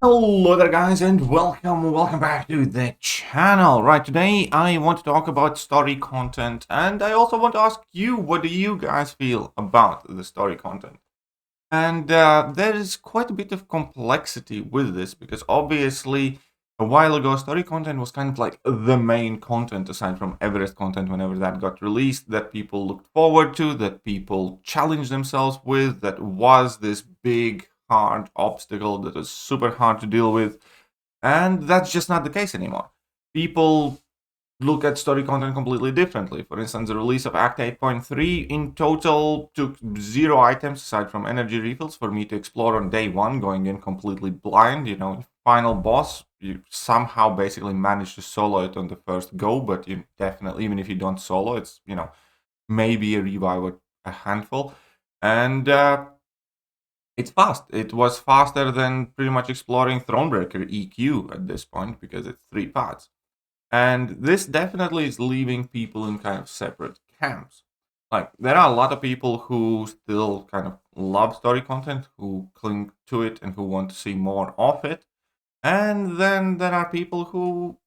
Hello there guys and welcome back to the channel. Right, today I want to talk about story content, and I also want to ask you, what do you guys feel about the story content? And there is quite a bit of complexity with this, because obviously a while ago story content was kind of like the main content aside from Everest content whenever that got released, that people looked forward to, that people challenged themselves with, that was this big hard obstacle that was super hard to deal with. And that's just not the case anymore. People look at story content completely differently. For instance, the release of Act 8.3 in total took 0 items aside from energy refills for me to explore on day one, going in completely blind. Final boss, you somehow basically managed to solo it on the first go, but you definitely, even if you don't solo, it's, maybe a revive or a handful. And it's fast. It was faster than pretty much exploring Thronebreaker EQ at this point, because it's 3 parts. And this definitely is leaving people in kind of separate camps. Like, there are a lot of people who still kind of love story content, who cling to it and who want to see more of it. And then there are people who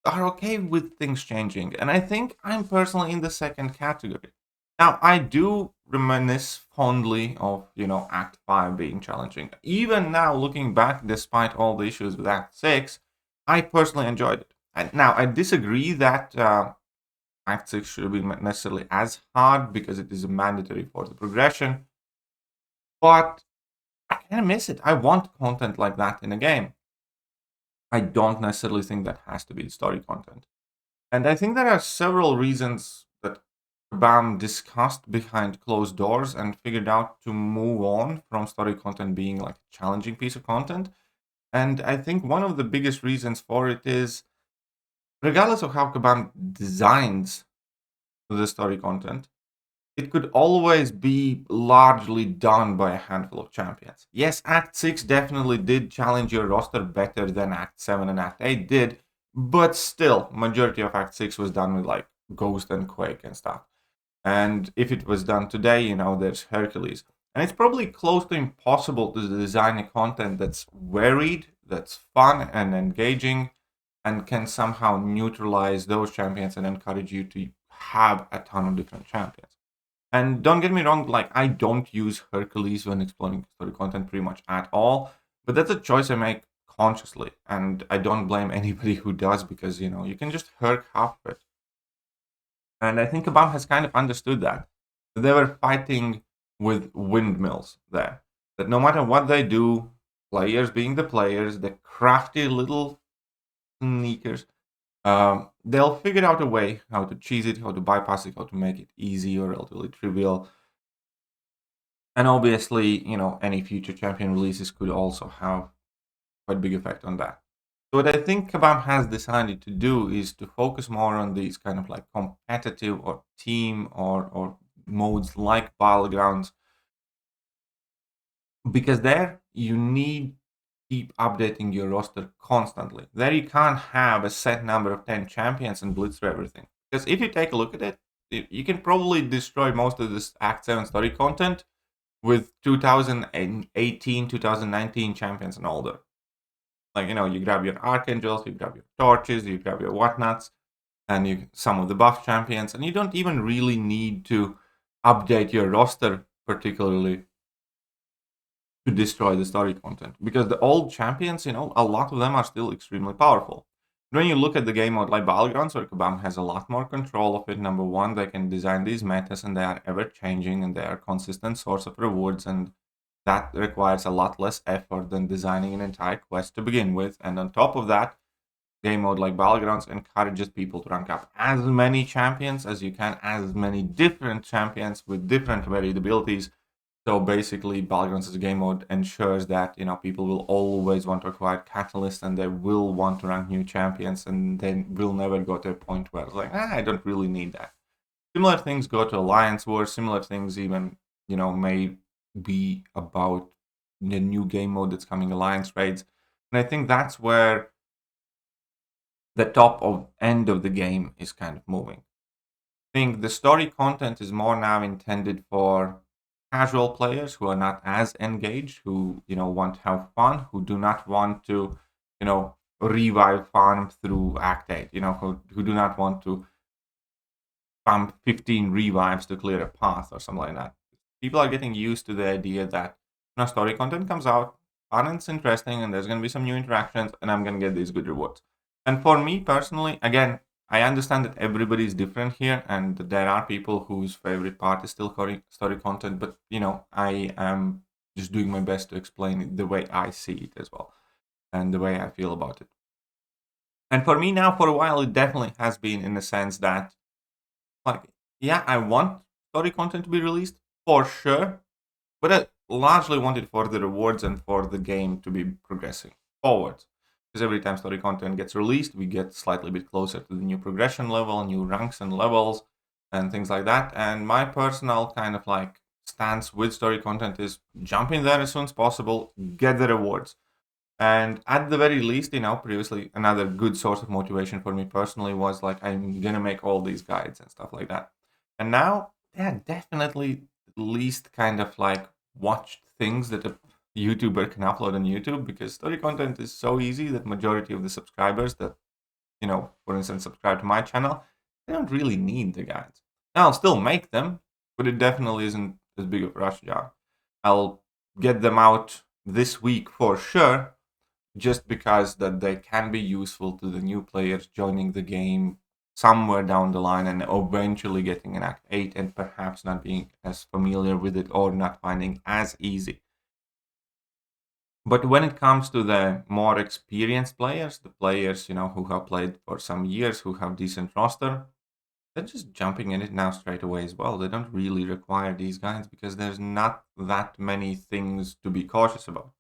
are okay with things changing. And I think I'm personally in the second category. Now, I do reminisce fondly of, Act 5 being challenging. Even now, looking back, despite all the issues with Act 6, I personally enjoyed it. And now, I disagree that Act 6 should be necessarily as hard because it is mandatory for the progression, but I kind of miss it. I want content like that in a game. I don't necessarily think that has to be the story content. And I think there are several reasons that Kabam discussed behind closed doors and figured out to move on from story content being like a challenging piece of content. And I think one of the biggest reasons for it is, regardless of how Kabam designs the story content, it could always be largely done by a handful of champions. Yes, Act 6 definitely did challenge your roster better than Act 7 and Act 8 did, but still, majority of Act 6 was done with like Ghost and Quake and stuff. And if it was done today, there's Hercules. And it's probably close to impossible to design a content that's varied, that's fun and engaging, and can somehow neutralize those champions and encourage you to have a ton of different champions. And don't get me wrong, like, I don't use Hercules when exploring story content pretty much at all, but that's a choice I make consciously, and I don't blame anybody who does, because you can just Herc half of it. And I think Kabam has kind of understood that. They were fighting with windmills there. That no matter what they do, players being the players, the crafty little sneakers, they'll figure out a way how to cheese it, how to bypass it, how to make it easy or relatively trivial. And obviously, any future champion releases could also have quite big effect on that. So what I think Kabam has decided to do is to focus more on these kind of like competitive or team or modes like Battlegrounds, because there you need to keep updating your roster constantly. There you can't have a set number of 10 champions and blitz through everything. Because if you take a look at it, you can probably destroy most of this Act 7 story content with 2018, 2019 champions and older. Like, you grab your archangels, you grab your torches, you grab your whatnots, and some of the buff champions, and you don't even really need to update your roster particularly to destroy the story content, because the old champions, a lot of them are still extremely powerful. When you look at the game mode like Battlegrounds, where Kabam has a lot more control of it, number one, they can design these metas and they are ever changing and they are a consistent source of rewards, and that requires a lot less effort than designing an entire quest to begin with. And on top of that, game mode like Battlegrounds encourages people to rank up as many champions as you can, as many different champions with different varied abilities. So basically, Battlegrounds as a game mode ensures that people will always want to acquire Catalyst, and they will want to rank new champions, and then will never go to a point where it's like, I don't really need that. Similar things go to Alliance Wars. Similar things even may be about the new game mode that's coming, Alliance Raids. And I think that's where the top of end of the game is kind of moving. I think the story content is more now intended for casual players who are not as engaged, who want to have fun, who do not want to revive farm through Act 8, who do not want to pump 15 revives to clear a path or something like that. People are getting used to the idea that story content comes out, fun, it's interesting, and there's going to be some new interactions, and I'm going to get these good rewards. And for me personally, again, I understand that everybody's different here, and there are people whose favorite part is still story content, but I am just doing my best to explain it the way I see it as well, and the way I feel about it. And for me now, for a while, it definitely has been in the sense that, like, yeah, I want story content to be released for sure, but I largely want it for the rewards and for the game to be progressing forward. Because every time story content gets released, we get slightly bit closer to the new progression level, new ranks and levels, and things like that. And my personal kind of like stance with story content is jump in there as soon as possible, get the rewards. And at the very least, previously another good source of motivation for me personally was like, I'm gonna make all these guides and stuff like that. And now, yeah, definitely least kind of like watched things that a YouTuber can upload on YouTube, because story content is so easy that majority of the subscribers that, for instance, subscribe to my channel, they don't really need the guides. Now, I'll still make them, but it definitely isn't as big of a rush job. I'll get them out this week for sure, just because that they can be useful to the new players joining the game somewhere down the line and eventually getting an Act 8 and perhaps not being as familiar with it or not finding as easy. But when it comes to the more experienced players, the players, who have played for some years, who have decent roster, they're just jumping in it now straight away as well. They don't really require these guides because there's not that many things to be cautious about.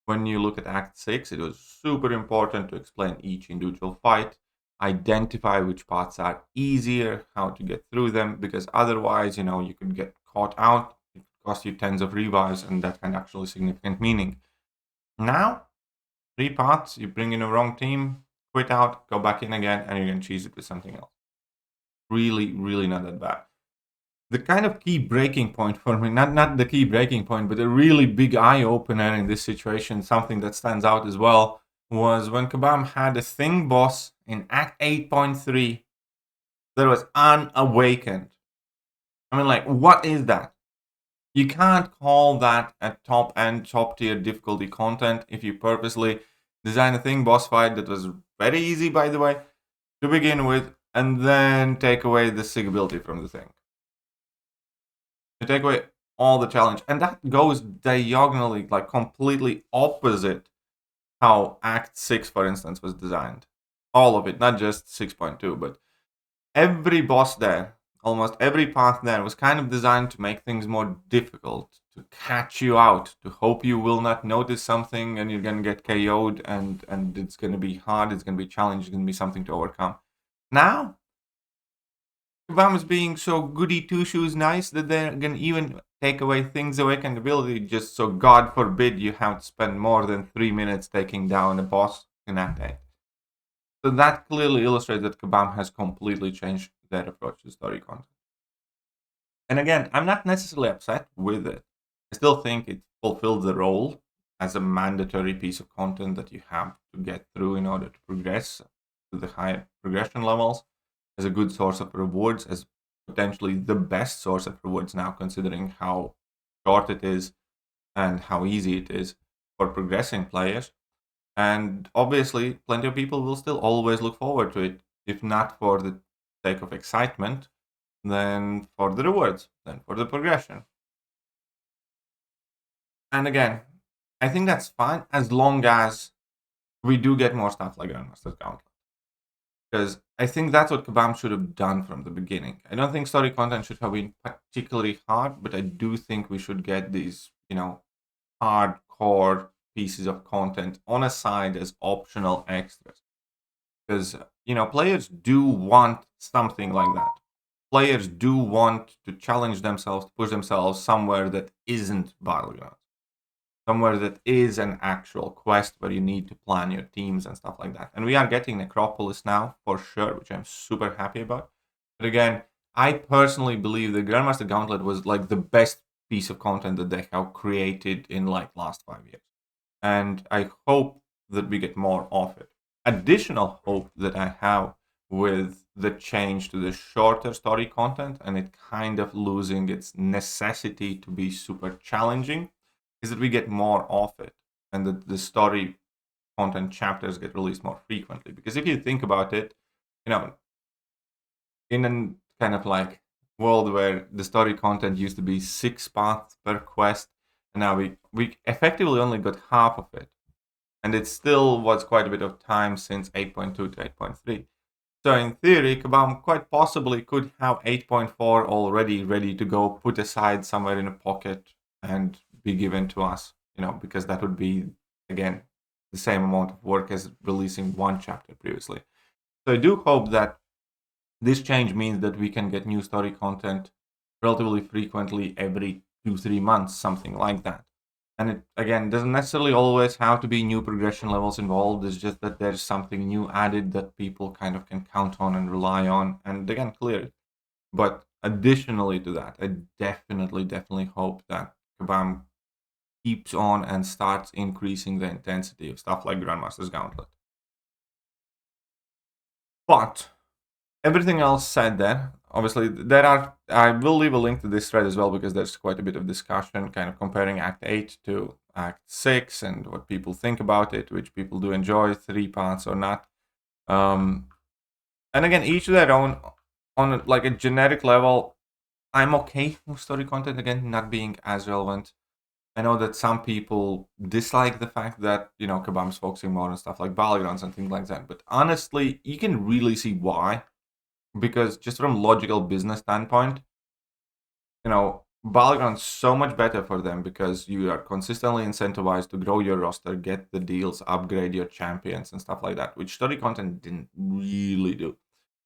When you look at Act 6, it was super important to explain each individual fight, identify which parts are easier, how to get through them, because otherwise, you could get caught out, it could cost you tens of revives, and that had actually significant meaning. Now, 3 parts, you bring in a wrong team, quit out, go back in again, and you're going to cheese it with something else. Really, really not that bad. The kind of key breaking point for me, not the key breaking point, but a really big eye-opener in this situation, something that stands out as well, was when Kabam had a thing boss in Act 8.3 that was unawakened. I mean, like, what is that? You can't call that a top-end, top-tier difficulty content if you purposely design a thing boss fight that was very easy, by the way, to begin with, and then take away the sig ability from the thing. You take away all the challenge, and that goes diagonally, like completely opposite how Act 6, for instance, was designed. All of it, not just 6.2, but every boss there, almost every path there, was kind of designed to make things more difficult, to catch you out, to hope you will not notice something and you're gonna get KO'd, and it's gonna be hard, it's gonna be challenging, it's gonna be something to overcome. Now, Kabam is being so goody two shoes nice that they're gonna even take away things awakened ability, just so God forbid you have to spend more than 3 minutes taking down a boss in Act 8. So that clearly illustrates that Kabam has completely changed their approach to story content. And again, I'm not necessarily upset with it. I still think it fulfilled the role as a mandatory piece of content that you have to get through in order to progress to the higher progression levels, as a good source of rewards, as potentially the best source of rewards now, considering how short it is and how easy it is for progressing players. And obviously, plenty of people will still always look forward to it, if not for the sake of excitement, then for the rewards, then for the progression. And again, I think that's fine as long as we do get more stuff like Grandmaster's Gauntlet. Because I think that's what Kabam should have done from the beginning. I don't think story content should have been particularly hard, but I do think we should get these, hardcore pieces of content on a side as optional extras. Because, players do want something like that. Players do want to challenge themselves, to push themselves somewhere that isn't Battlegrounds. Somewhere that is an actual quest where you need to plan your teams and stuff like that. And we are getting Necropolis now, for sure, which I'm super happy about. But again, I personally believe the Grandmaster Gauntlet was like the best piece of content that they have created in like last 5 years. And I hope that we get more of it. Additional hope that I have with the change to the shorter story content and it kind of losing its necessity to be super challenging is that we get more of it and that the story content chapters get released more frequently. Because if you think about it, you know, in a kind of like world where the story content used to be 6 parts per quest, and now we effectively only got half of it. And it still was quite a bit of time since 8.2 to 8.3. So in theory, Kabam quite possibly could have 8.4 already ready to go, put aside somewhere in a pocket and be given to us, because that would be, again, the same amount of work as releasing one chapter previously. So I do hope that this change means that we can get new story content relatively frequently every 2-3 months, something like that. And it, again, doesn't necessarily always have to be new progression levels involved. It's just that there's something new added that people kind of can count on and rely on and, again, clear it. But additionally to that, I definitely hope that Kabam keeps on and starts increasing the intensity of stuff like Grandmaster's Gauntlet. But everything else said there, obviously, I will leave a link to this thread as well because there's quite a bit of discussion kind of comparing Act 8 to Act 6 and what people think about it, which people do enjoy, 3 parts or not. And again, each of their own. On like a generic level, I'm okay with story content, again, not being as relevant. I know that some people dislike the fact that, Kabam's focusing more on stuff like battlegrounds and things like that. But honestly, you can really see why. Because just from logical business standpoint, battleground's so much better for them because you are consistently incentivized to grow your roster, get the deals, upgrade your champions and stuff like that, which story content didn't really do,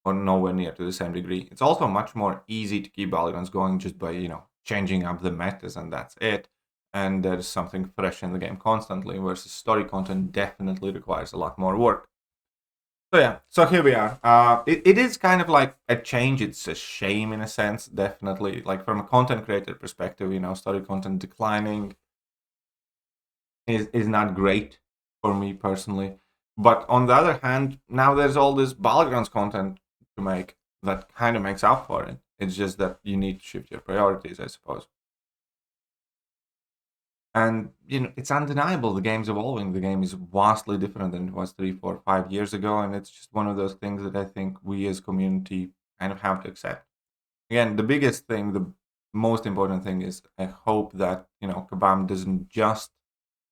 or nowhere near to the same degree. It's also much more easy to keep battlegrounds going just by, changing up the metas and that's it. And there's something fresh in the game constantly, versus story content definitely requires a lot more work. So yeah, so here we are. It is kind of like a change. It's a shame in a sense, definitely. Like from a content creator perspective, story content declining is not great for me personally. But on the other hand, now there's all this battlegrounds content to make that kind of makes up for it. It's just that you need to shift your priorities, I suppose. And, it's undeniable. The game's evolving. The game is vastly different than it was 3, 4, 5 years ago. And it's just one of those things that I think we as community kind of have to accept. Again, the biggest thing, the most important thing is I hope that, Kabam doesn't just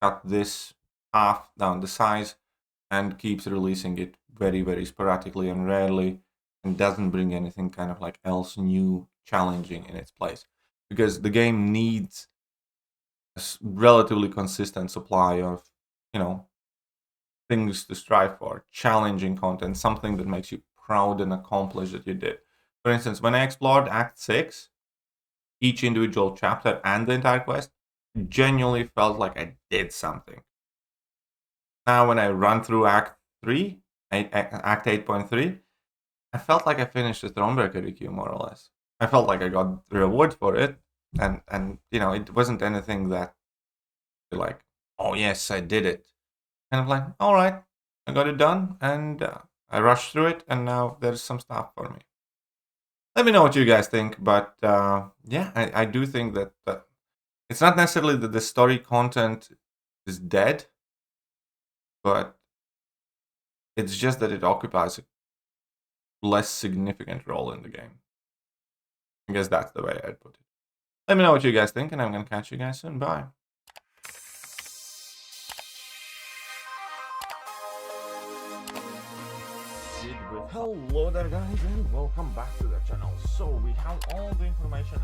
cut this half down the size and keeps releasing it very, very sporadically and rarely and doesn't bring anything kind of like else new, challenging in its place. Because the game needs relatively consistent supply of, things to strive for, challenging content, something that makes you proud and accomplished that you did. For instance, when I explored Act 6, each individual chapter and the entire quest genuinely felt like I did something. Now, when I run through Act 3, Act 8.3, I felt like I finished the Thronebreaker EQ more or less. I felt like I got the reward for it. And it wasn't anything that like, oh yes, I did it. Kind of like, all right, I got it done, and I rushed through it, and now there's some stuff for me. Let me know what you guys think, but yeah, I do think that it's not necessarily that the story content is dead, but it's just that it occupies a less significant role in the game. I guess that's the way I'd put it. Let me know what you guys think, and I'm going to catch you guys soon. Bye. Hello there guys, and welcome back to the channel. So we have all the information